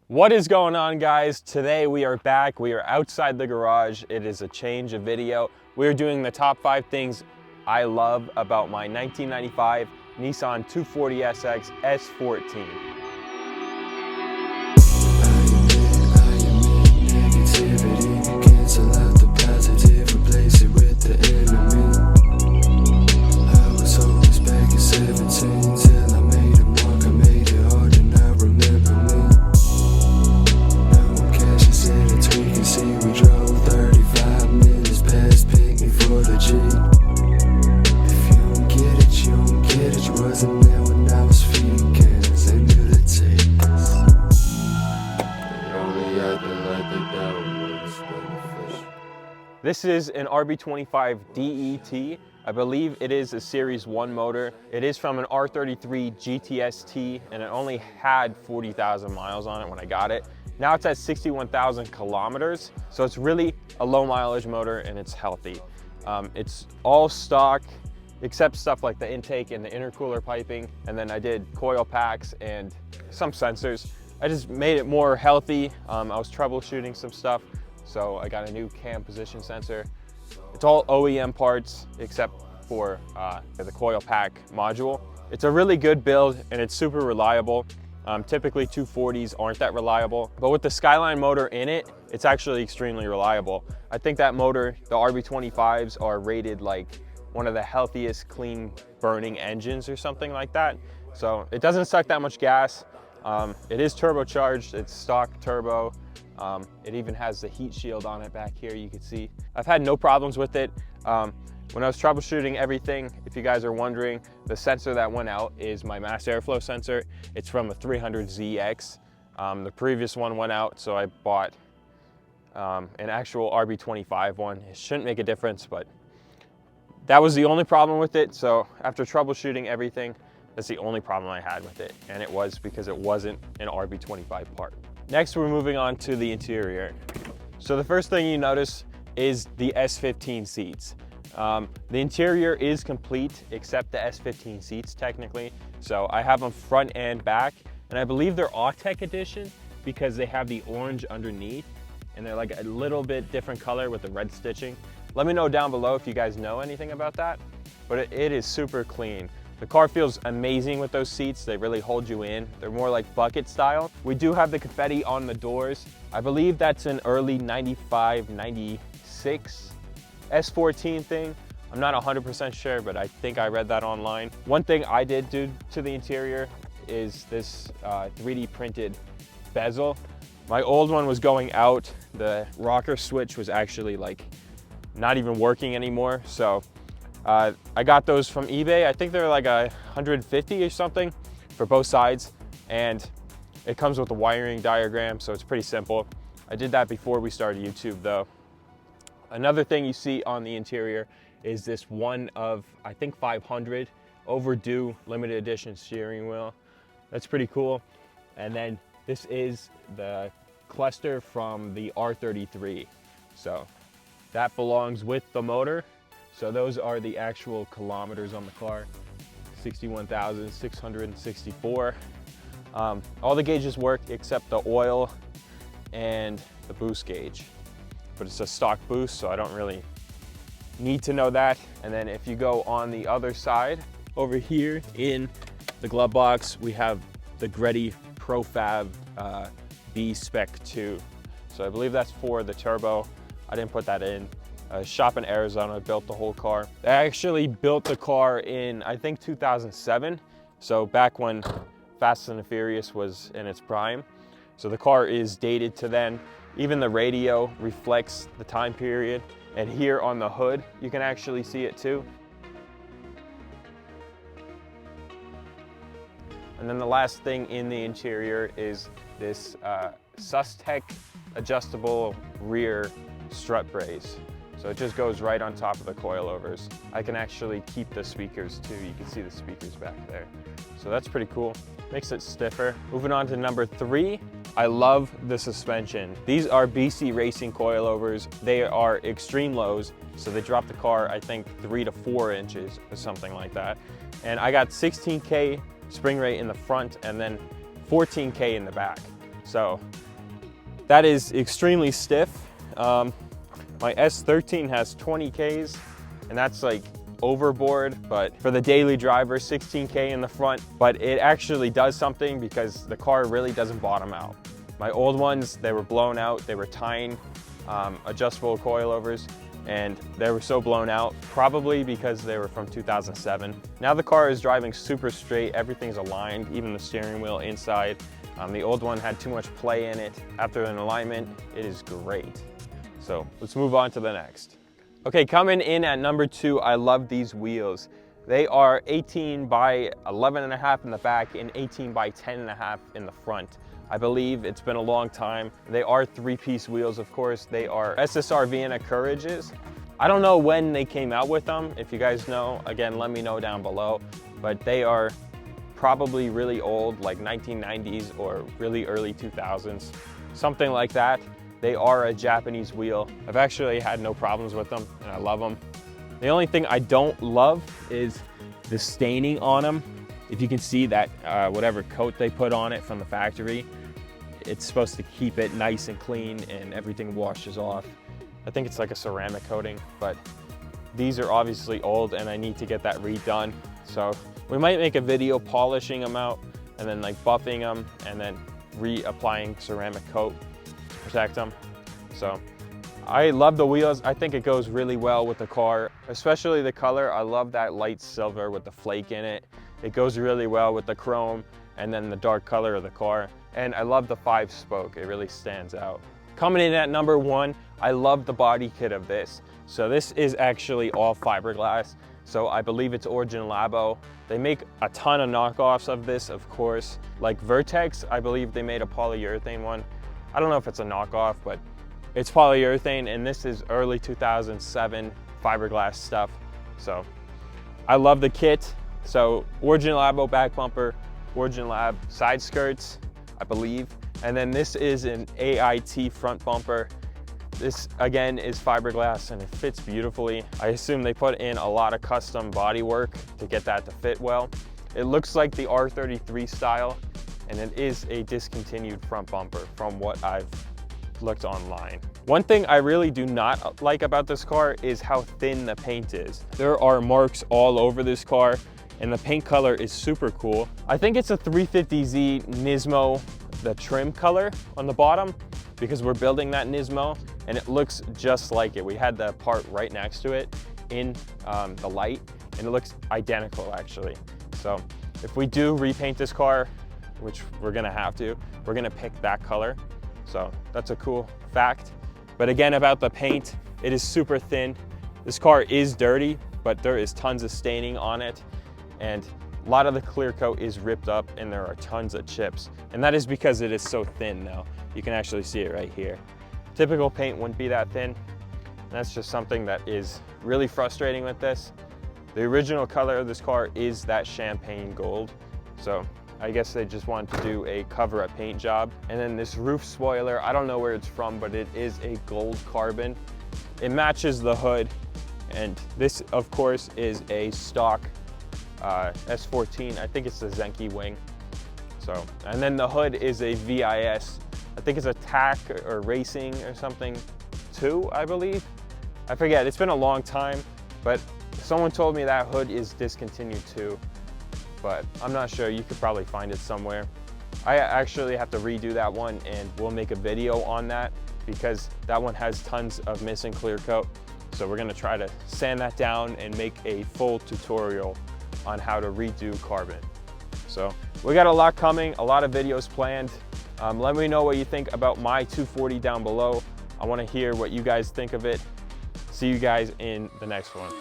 What is going on, guys? Today we are back. We are outside the garage. It is a change of video. We're doing the top 5 things I love about my 1995 Nissan 240SX S14. This is an RB25 DET. I believe it is a Series 1 motor. It is from an R33 GTST, and it only had 40,000 miles on it when I got it. Now it's at 61,000 kilometers, so it's really a low mileage motor and it's healthy. It's all stock, except stuff like the intake and the intercooler piping, and then I did coil packs and some sensors. I just made it more healthy. I was troubleshooting some stuff, so I got a new cam position sensor. It's all OEM parts except for the coil pack module. It's a really good build and it's super reliable. Typically 240s aren't that reliable, but with the Skyline motor in it, it's actually extremely reliable. I think that motor, the RB25s, are rated like one of the healthiest clean burning engines or something like that. So it doesn't suck that much gas. It is turbocharged, it's stock turbo. It even has the heat shield on it back here, you can see. I've had no problems with it. When I was troubleshooting everything, if you guys are wondering, the sensor that went out is my mass airflow sensor. It's from a 300ZX. The previous one went out, so I bought an actual RB25 one. It shouldn't make a difference, but that was the only problem with it. So after troubleshooting everything, that's the only problem I had with it. And it was because it wasn't an RB25 part. Next, we're moving on to the interior. So the first thing you notice is the S15 seats. The interior is complete except the S15 seats technically. So I have them front and back, and I believe they're Autech edition because they have the orange underneath and they're like a little bit different color with the red stitching. Let me know down below if you guys know anything about that, but it is super clean. The car feels amazing with those seats. They really hold you in. They're more like bucket style. We do have the confetti on the doors. I believe that's an early 95, 96 S14 thing. I'm not 100% sure, but I think I read that online. One thing I did do to the interior is this 3D printed bezel. My old one was going out. The rocker switch was actually like not even working anymore. So I got those from eBay. I think they're like 150 or something for both sides. And it comes with a wiring diagram, so it's pretty simple. I did that before we started YouTube though. Another thing you see on the interior is this one of, I think 500 overdue limited edition steering wheel. That's pretty cool. And then this is the cluster from the R33. So that belongs with the motor. So those are the actual kilometers on the car, 61,664. All the gauges work except the oil and the boost gauge. But it's a stock boost, so I don't really need to know that. And then if you go on the other side, over here in the glove box, we have the Greddy Profab B Spec 2. So I believe that's for the turbo. I didn't put that in. A shop in Arizona built the whole car. They actually built the car in, I think, 2007. So back when Fast and the Furious was in its prime. So the car is dated to then. Even the radio reflects the time period. And here on the hood, you can actually see it too. And then the last thing in the interior is this Sustec adjustable rear strut brace. So it just goes right on top of the coilovers. I can actually keep the speakers too. You can see the speakers back there. So that's pretty cool. Makes it stiffer. Moving on to number 3, I love the suspension. These are BC Racing coilovers. They are extreme lows, so they drop the car, I think, 3 to 4 inches or something like that. And I got 16K spring rate in the front and then 14K in the back. So that is extremely stiff. My S13 has 20 Ks, and that's like overboard, but for the daily driver, 16K in the front. But it actually does something because the car really doesn't bottom out. My old ones, they were blown out. They were tying adjustable coilovers, and they were so blown out, probably because they were from 2007. Now the car is driving super straight. Everything's aligned, even the steering wheel inside. The old one had too much play in it. After an alignment, it is great. So let's move on to the next. Okay, coming in at number 2, I love these wheels. They are 18 by 11.5 in the back and 18 by 10.5 in the front. I believe it's been a long time. They are 3-piece wheels, of course. They are SSR Vienna Courages. I don't know when they came out with them. If you guys know, again, let me know down below. But they are probably really old, like 1990s or really early 2000s, something like that. They are a Japanese wheel. I've actually had no problems with them, and I love them. The only thing I don't love is the staining on them. If you can see that whatever coat they put on it from the factory, it's supposed to keep it nice and clean and everything washes off. I think it's like a ceramic coating, but these are obviously old and I need to get that redone. So we might make a video polishing them out and then like buffing them and then reapplying ceramic coat to protect them. So I love the wheels. I think it goes really well with the car, especially the color. I love that light silver with the flake in it. It goes really well with the chrome and then the dark color of the car. And I love the 5-spoke. It really stands out. Coming in at number 1, I love the body kit of this. So this is actually all fiberglass. So I believe it's Origin Labo. They make a ton of knockoffs of this, of course. Like Vertex, I believe they made a polyurethane one. I don't know if it's a knockoff, but it's polyurethane, and this is early 2007 fiberglass stuff. So I love the kit. So Origin Labo back bumper, Origin Lab side skirts, I believe. And then this is an AIT front bumper. This again is fiberglass and it fits beautifully. I assume they put in a lot of custom body work to get that to fit well. It looks like the R33 style, and it is a discontinued front bumper from what I've looked online. One thing I really do not like about this car is how thin the paint is. There are marks all over this car, and the paint color is super cool. I think it's a 350Z Nismo, the trim color on the bottom, because we're building that Nismo, and it looks just like it. We had the part right next to it in the light, and it looks identical actually. So if we do repaint this car, which we're gonna have to, we're gonna pick that color. So that's a cool fact. But again, about the paint, it is super thin. This car is dirty, but there is tons of staining on it, and a lot of the clear coat is ripped up and there are tons of chips. And that is because it is so thin now. You can actually see it right here. Typical paint wouldn't be that thin. That's just something that is really frustrating with this. The original color of this car is that champagne gold. So I guess they just wanted to do a cover-up paint job. And then this roof spoiler, I don't know where it's from, but it is a gold carbon. It matches the hood. And this, of course, is a stock S14. I think it's the Zenki wing. So, and then the hood is a VIS. I think it's a TAC or Racing or something 2, I believe. I forget, it's been a long time, but someone told me that hood is discontinued too, but I'm not sure. You could probably find it somewhere. I actually have to redo that one, and we'll make a video on that because that one has tons of missing clear coat. So we're gonna try to sand that down and make a full tutorial on how to redo carbon. So we got a lot coming, a lot of videos planned. Let me know what you think about my 240 down below. I want to hear what you guys think of it. See you guys in the next one.